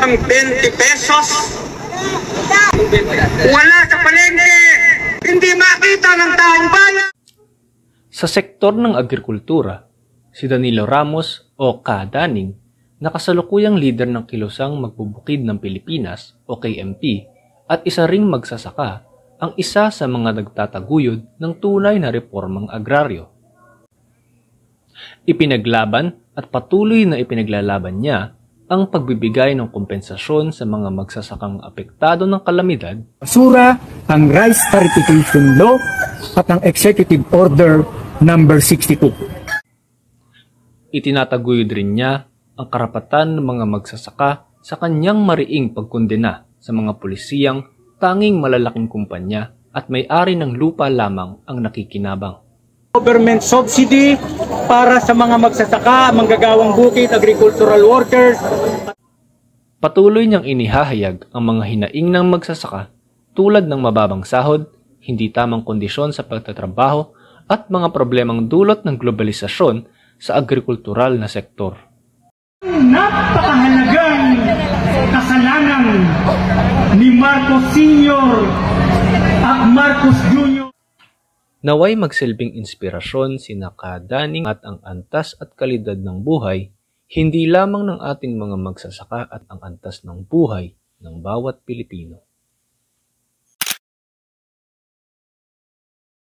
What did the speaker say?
Ang 20 pesos, wala sa palengke, hindi makita ng taong bayan. Sa sektor ng agrikultura, si Danilo Ramos o Ka Daning, na kasalukuyang leader ng Kilusang Magbubukid ng Pilipinas o KMP at isa ring magsasaka, ang isa sa mga nagtataguyod ng tunay na reformang agraryo. Ipinaglaban at patuloy na ipinaglalaban niya ang pagbibigay ng kompensasyon sa mga magsasakang apektado ng kalamidad. Basura, ang Rice Tariffication Law at ang Executive Order number 62. Itinataguyod rin niya ang karapatan ng mga magsasaka sa kanyang mariing pagkondena sa mga pulisiyang tanging malalaking kumpanya at may-ari ng lupa lamang ang nakikinabang. Government subsidy para sa mga magsasaka, manggagawang bukid, agricultural workers. Patuloy niyang inihahayag ang mga hinaing ng magsasaka tulad ng mababang sahod, hindi tamang kondisyon sa pagtatrabaho at mga problemang dulot ng globalisasyon sa agrikultural na sektor. Napakahalagang kasalanan ni Marcos Sr. at Marcos Jr. Naway magsilbing inspirasyon sina Ka Daning at ang antas at kalidad ng buhay, hindi lamang ng ating mga magsasaka at ang antas ng buhay ng bawat Pilipino.